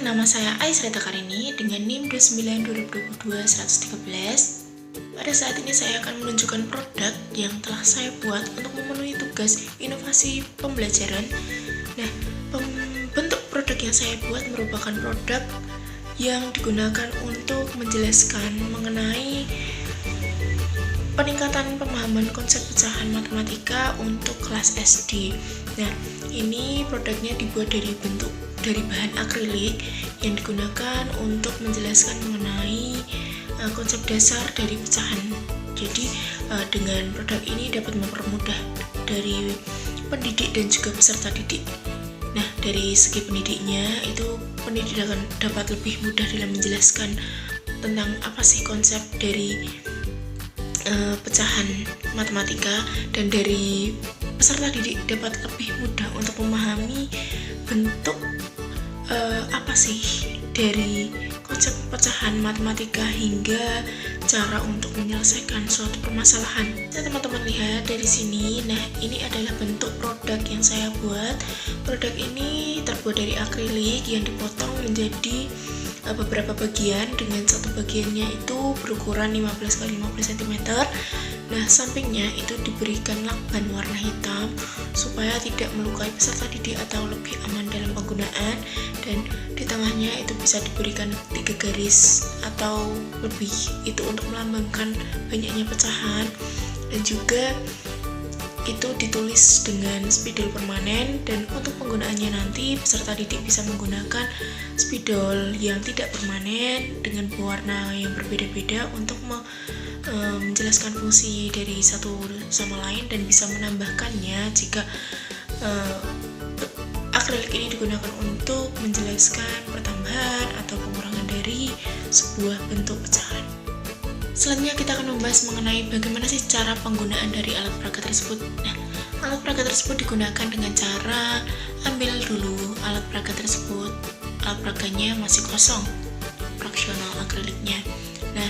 nama saya Aisreta Karini dengan NIM 29/2022-113. Pada saat ini saya akan menunjukkan produk yang telah saya buat untuk memenuhi tugas inovasi pembelajaran. Nah, bentuk produk yang saya buat merupakan produk yang digunakan untuk menjelaskan mengenai peningkatan pemahaman konsep pecahan matematika untuk kelas SD. Nah, ini produknya dibuat dari bahan akrilik yang digunakan untuk menjelaskan mengenai konsep dasar dari pecahan. Jadi dengan produk ini dapat mempermudah dari pendidik dan juga peserta didik. Nah, dari segi pendidiknya itu pendidik dapat lebih mudah dalam menjelaskan tentang apa sih konsep dari pecahan matematika, dan dari peserta didik dapat lebih mudah untuk memahami bentuk apa sih dari konsep pecahan matematika hingga cara untuk menyelesaikan suatu permasalahan. Nah, teman-teman lihat dari sini. Nah, ini adalah bentuk produk yang saya buat. Produk ini terbuat dari akrilik yang dipotong menjadi beberapa bagian, dengan satu bagiannya itu berukuran 15x15 cm. Nah, sampingnya itu diberikan lakban warna hitam supaya tidak melukai peserta didik atau lebih aman dalam penggunaan, dan di tengahnya itu bisa diberikan 3 garis atau lebih, itu untuk melambangkan banyaknya pecahan, dan juga itu ditulis dengan spidol permanen. Dan untuk penggunaannya nanti peserta didik bisa menggunakan spidol yang tidak permanen dengan warna yang berbeda-beda untuk menjelaskan fungsi dari satu sama lain, dan bisa menambahkannya jika akrilik ini digunakan untuk menjelaskan pertambahan atau pengurangan dari sebuah bentuk pecahan. Selanjutnya kita akan membahas mengenai bagaimana sih cara penggunaan dari alat peraga tersebut. Nah, alat peraga tersebut digunakan dengan cara ambil dulu alat peraga tersebut. Alat peraganya masih kosong, fraksional akriliknya. Nah,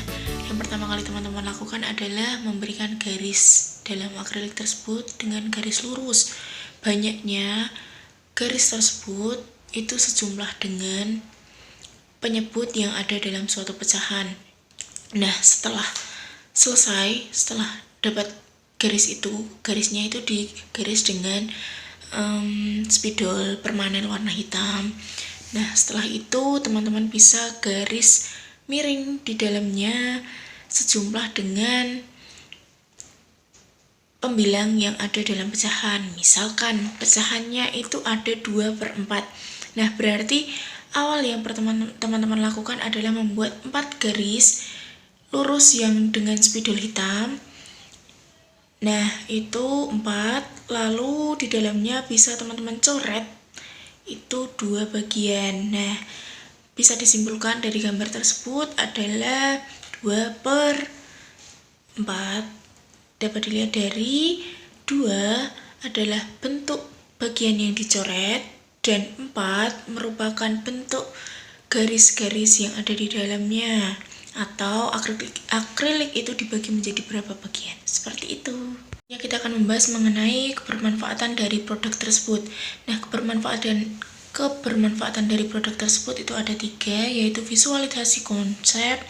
yang pertama kali teman-teman lakukan adalah memberikan garis dalam akrilik tersebut dengan garis lurus. Banyaknya garis tersebut itu sejumlah dengan penyebut yang ada dalam suatu pecahan. Nah, setelah dapat garisnya itu digaris dengan spidol permanen warna hitam. Nah, setelah itu teman-teman bisa garis miring di dalamnya sejumlah dengan pembilang yang ada dalam pecahan. Misalkan pecahannya itu ada 2/4. Nah, berarti awal yang teman-teman lakukan adalah membuat 4 garis lurus yang dengan spidol hitam. Nah, itu 4, lalu di dalamnya bisa teman-teman coret itu 2 bagian. Nah, bisa disimpulkan dari gambar tersebut adalah 2/4. Dapat dilihat dari 2 adalah bentuk bagian yang dicoret, dan 4 merupakan bentuk garis-garis yang ada di dalamnya, atau akrilik itu dibagi menjadi berapa bagian, seperti itu. Ya, kita akan membahas mengenai kebermanfaatan dari produk tersebut. Nah, kebermanfaatan dari produk tersebut itu ada 3, yaitu visualisasi konsep,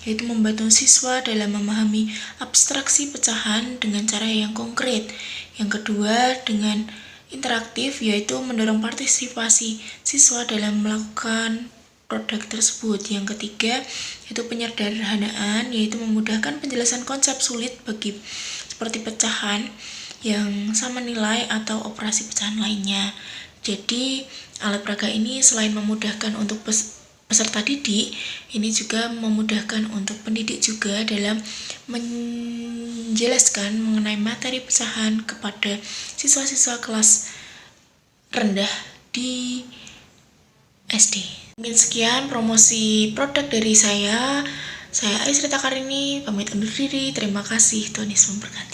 yaitu membantu siswa dalam memahami abstraksi pecahan dengan cara yang konkret. Yang kedua, dengan interaktif, yaitu mendorong partisipasi siswa dalam melakukan produk tersebut. Yang ketiga, yaitu penyederhanaan, yaitu memudahkan penjelasan konsep sulit seperti pecahan yang sama nilai atau operasi pecahan lainnya. Jadi, alat peraga ini selain memudahkan untuk peserta didik, ini juga memudahkan untuk pendidik juga dalam menjelaskan mengenai materi pecahan kepada siswa-siswa kelas rendah di SD. Mungkin sekian promosi produk dari saya. Saya Aisreta Karini, pamit undur diri. Terima kasih, Tuhan Yesus memberkati.